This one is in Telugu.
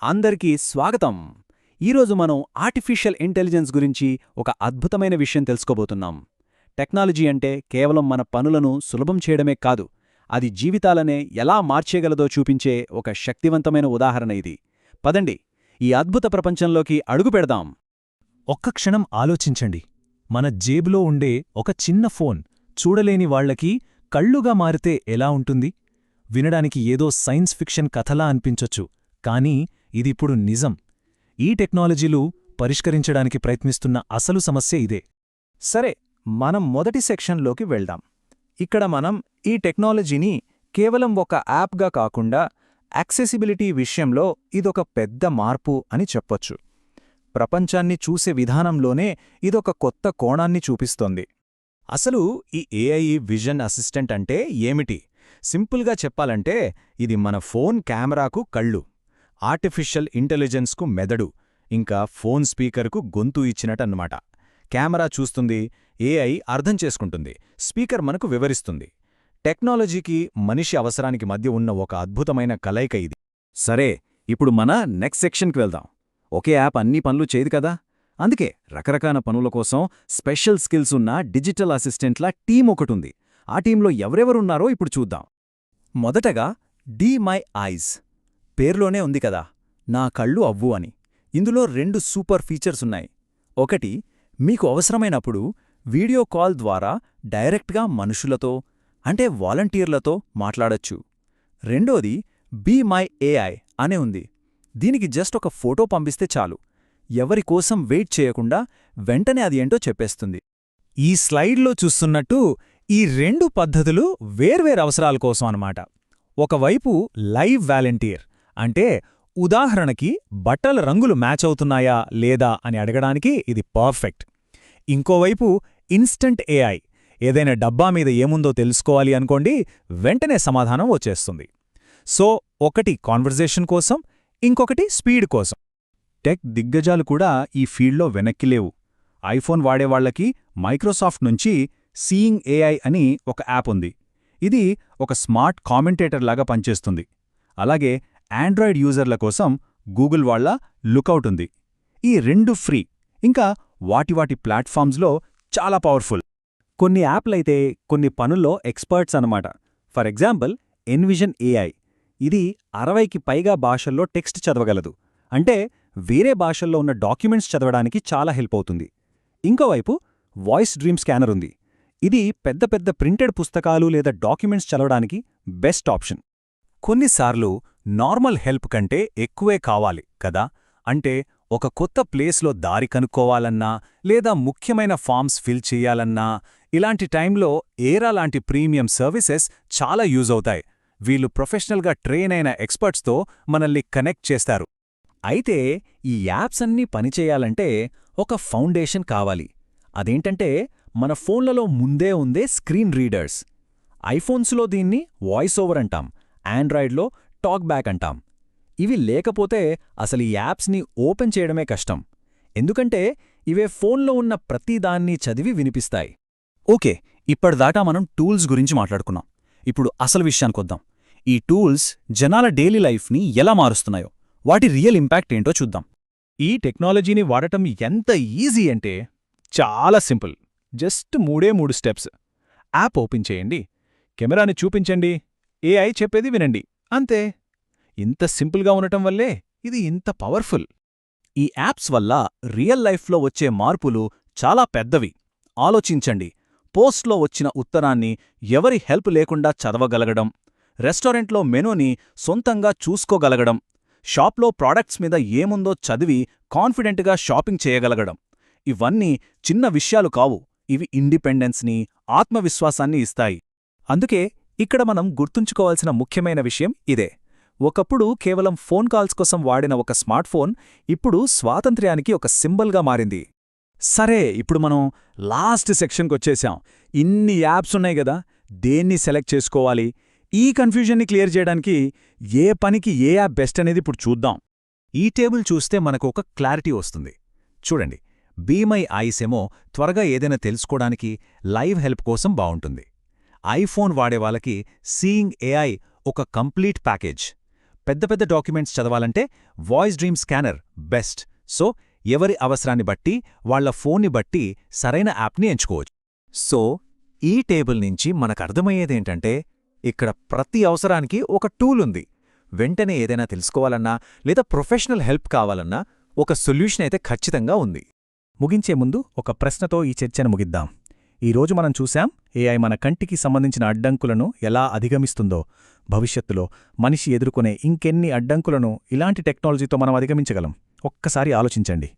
అందరికీ స్వాగతం. ఈరోజు మనం ఆర్టిఫిషియల్ ఇంటెలిజెన్స్ గురించి ఒక అద్భుతమైన విషయం తెలుసుకోబోతున్నాం. టెక్నాలజీ అంటే కేవలం మన పనులను సులభం చేయడమే కాదు, అది జీవితాలనే ఎలా మార్చేయగలదో చూపించే ఒక శక్తివంతమైన ఉదాహరణ ఇది. పదండి, ఈ అద్భుత ప్రపంచంలోకి అడుగు పెడదాం. ఒక్క క్షణం ఆలోచించండి. మన జేబులో ఉండే ఒక చిన్న ఫోన్ చూడలేని వాళ్లకి కళ్ళుగా మారితే ఎలా ఉంటుంది? వినడానికి ఏదో సైన్స్ ఫిక్షన్ కథలా అనిపించొచ్చు, కానీ ఇదిప్పుడు నిజం. ఈ టెక్నాలజీలు పరిష్కరించడానికి ప్రయత్నిస్తున్న అసలు సమస్య ఇదే. సరే, మనం మొదటి సెక్షన్లోకి వెళ్దాం. ఇక్కడ మనం ఈ టెక్నాలజీని కేవలం ఒక యాప్గా కాకుండా యాక్సెసిబిలిటీ విషయంలో ఇదొక పెద్ద మార్పు అని చెప్పొచ్చు. ప్రపంచాన్ని చూసే విధానంలోనే ఇదొక కొత్త కోణాన్ని చూపిస్తోంది. అసలు ఈ ఏఐ విజన్ అసిస్టెంట్ అంటే ఏమిటి? సింపుల్గా చెప్పాలంటే ఇది మన ఫోన్ కెమెరాకు కళ్ళు, ఆర్టిఫిషియల్ ఇంటెలిజెన్స్కు మెదడు, ఇంకా ఫోన్ స్పీకర్కు గొంతు ఇచ్చినట్టన్నమాట. కెమెరా చూస్తుంది, ఏఐ అర్థం చేసుకుంటుంది, స్పీకర్ మనకు వివరిస్తుంది. టెక్నాలజీకి మనిషి అవసరానికి మధ్య ఉన్న ఒక అద్భుతమైన కలయిక ఇది. సరే, ఇప్పుడు మన నెక్స్ట్ సెక్షన్కి వెళ్దాం. ఒకే యాప్ అన్ని పనులు చేయదు కదా, అందుకే రకరకాల పనుల కోసం స్పెషల్ స్కిల్స్ ఉన్న డిజిటల్ అసిస్టెంట్ల టీం ఒకటుంది. ఆ టీంలో ఎవరెవరున్నారో ఇప్పుడు చూద్దాం. మొదటగా డి మై ఐజ్. పేర్లోనే ఉంది కదా, నా కళ్ళు అవ్వు అని. ఇందులో 2 సూపర్ ఫీచర్స్ ఉన్నాయి. ఒకటి, మీకు అవసరమైనప్పుడు వీడియో కాల్ ద్వారా డైరెక్ట్గా మనుషులతో, అంటే వాలంటీర్లతో మాట్లాడొచ్చు. రెండోది, బీ మై ఏఐ అనే ఉంది. దీనికి జస్ట్ ఒక ఫోటో పంపిస్తే చాలు, ఎవరికోసం వెయిట్ చేయకుండా వెంటనే అది ఏంటో చెప్పేస్తుంది. ఈ స్లైడ్లో చూస్తున్నట్టు ఈ 2 పద్ధతులు వేర్వేరు అవసరాల కోసం అన్నమాట. ఒకవైపు లైవ్ వాలంటీర్ అంటే ఉదాహరణకి బట్టల రంగులు మ్యాచ్ అవుతున్నాయా లేదా అని అడగడానికి ఇది పర్ఫెక్ట్. ఇంకోవైపు ఇన్స్టంట్ ఏఐ, ఏదైనా డబ్బా మీద ఏముందో తెలుసుకోవాలి అనుకోండి, వెంటనే సమాధానం వచ్చేస్తుంది. సో ఒకటి కాన్వర్జేషన్ కోసం, ఇంకొకటి స్పీడ్ కోసం. టెక్ దిగ్గజాలు కూడా ఈ ఫీల్డ్లో వెనక్కిలేవు. ఐఫోన్ వాడేవాళ్లకి మైక్రోసాఫ్ట్ నుంచి సీయింగ్ ఏఐ అని ఒక యాప్ ఉంది. ఇది ఒక స్మార్ట్ కామెంటేటర్ లాగా పనిచేస్తుంది. అలాగే ఆండ్రాయిడ్ యూజర్ల కోసం గూగుల్ వాళ్ల లుకౌట్ ఉంది. ఈ 2 ఫ్రీ, ఇంకా వాటి ప్లాట్ఫామ్స్లో చాలా పవర్ఫుల్. కొన్ని యాప్లైతే కొన్ని పనుల్లో ఎక్స్పర్ట్స్ అన్నమాట. For example envision AI. ఇది 60కి పైగా భాషల్లో టెక్స్ట్ చదవగలదు, అంటే వేరే భాషల్లో ఉన్న డాక్యుమెంట్స్ చదవడానికి చాలా హెల్ప్ అవుతుంది. ఇంకోవైపు వాయిస్ డ్రీమ్ స్కానర్ ఉంది. ఇది పెద్ద పెద్ద ప్రింటెడ్ పుస్తకాలు లేదా డాక్యుమెంట్స్ చదవడానికి బెస్ట్ ఆప్షన్. కొన్నిసార్లు నార్మల్ హెల్ప్ కంటే ఎక్కువే కావాలి కదా, అంటే ఒక కొత్త ప్లేస్లో దారి కనుక్కోవాలన్నా లేదా ముఖ్యమైన ఫామ్స్ ఫిల్ చెయ్యాలన్నా ఇలాంటి టైంలో ఏరా లాంటి ప్రీమియం సర్వీసెస్ చాలా యూజ్ అవుతాయి. వీళ్ళు ప్రొఫెషనల్గా ట్రైన్ అయిన ఎక్స్పర్ట్స్తో మనల్ని కనెక్ట్ చేస్తారు. అయితే ఈ యాప్స్ అన్నీ పనిచేయాలంటే ఒక ఫౌండేషన్ కావాలి. అదేంటంటే మన ఫోన్లలో ముందే ఉందే స్క్రీన్ రీడర్స్. ఐఫోన్స్లో దీన్ని వాయిస్ ఓవర్ అంటాం, ఆండ్రాయిడ్లో టాక్ బ్యాక్ అంటాం. ఇవి లేకపోతే అసలు ఈ యాప్స్ని ఓపెన్ చేయడమే కష్టం, ఎందుకంటే ఇవే ఫోన్లో ఉన్న ప్రతిదాన్ని చదివి వినిపిస్తాయి. ఓకే, ఇప్పటిదాకా మనం టూల్స్ గురించి మాట్లాడుకున్నాం. ఇప్పుడు అసలు విషయానికొద్దాం. ఈ టూల్స్ జనాల డైలీ లైఫ్ని ఎలా మారుస్తున్నాయో, వాటి రియల్ ఇంపాక్ట్ ఏంటో చూద్దాం. ఈ టెక్నాలజీని వాడటం ఎంత ఈజీ అంటే చాలా simple. Just 3 steps. App open చేయండి, కెమెరాని చూపించండి, ఏఐ చెప్పేది వినండి, అంతే. ఇంత సింపుల్గా ఉండటం వల్లే ఇది ఇంత పవర్ఫుల్. ఈ యాప్స్ వల్ల రియల్ లైఫ్లో వచ్చే మార్పులు చాలా పెద్దవి. ఆలోచించండి, పోస్ట్లో వచ్చిన ఉత్తరాన్ని ఎవరి హెల్ప్ లేకుండా చదవగలగడం, రెస్టారెంట్లో మెనూని సొంతంగా చూసుకోగలగడం, షాప్లో ప్రాడక్ట్స్ మీద ఏముందో చదివి కాన్ఫిడెంట్గా షాపింగ్ చేయగలగడం. ఇవన్నీ చిన్న విషయాలు కావు, ఇవి ఇండిపెండెన్స్ని, ఆత్మవిశ్వాసాన్ని ఇస్తాయి. అందుకే ఇక్కడ మనం గుర్తుంచుకోవాల్సిన ముఖ్యమైన విషయం ఇదే. ఒకప్పుడు కేవలం ఫోన్ కాల్స్ కోసం వాడిన ఒక స్మార్ట్ ఫోన్ ఇప్పుడు స్వాతంత్ర్యానికి ఒక సింబల్గా మారింది. సరే, ఇప్పుడు మనం లాస్ట్ సెక్షన్కొచ్చేశాం. ఇన్ని యాప్స్ ఉన్నాయి గదా, దేన్ని సెలెక్ట్ చేసుకోవాలి? ఈ కన్ఫ్యూజన్ని క్లియర్ చేయడానికి ఏ పనికి ఏ యాప్ బెస్ట్ అనేది ఇప్పుడు చూద్దాం. ఈ టేబుల్ చూస్తే మనకు ఒక క్లారిటీ వస్తుంది. చూడండి, బీ మై ఐస్ ఏమో త్వరగా ఏదైనా తెలుసుకోవడానికి, లైవ్ హెల్ప్ కోసం బావుంటుంది. ఐఫోన్ వాడేవాళ్ళకి సీయింగ్ ఏఐ ఒక కంప్లీట్ ప్యాకేజ్. పెద్ద పెద్ద డాక్యుమెంట్స్ చదవాలంటే voice dream scanner best. So ఎవరి అవసరాన్ని బట్టి వాళ్ళ ఫోన్ని బట్టి సరైన యాప్ని ఎంచుకోవచ్చు. సో ఈ టేబుల్ నుంచి మనకర్థమయ్యేదేంటంటే ఇక్కడ ప్రతి అవసరానికి ఒక టూల్ ఉంది. వెంటనే ఏదైనా తెలుసుకోవాలన్నా లేదా ప్రొఫెషనల్ హెల్ప్ కావాలన్నా ఒక సొల్యూషన్ అయితే ఖచ్చితంగా ఉంది. ముగించే ముందు ఒక ప్రశ్నతో ఈ చర్చను ముగిద్దాం. ఈరోజు మనం చూశాం ఏఐ మన కంటికి సంబంధించిన అడ్డంకులను ఎలా అధిగమిస్తుందో. భవిష్యత్తులో మనిషి ఎదుర్కొనే ఇంకెన్ని అడ్డంకులను ఇలాంటి టెక్నాలజీతో మనం అధిగమించగలం? ఒక్కసారి ఆలోచించండి.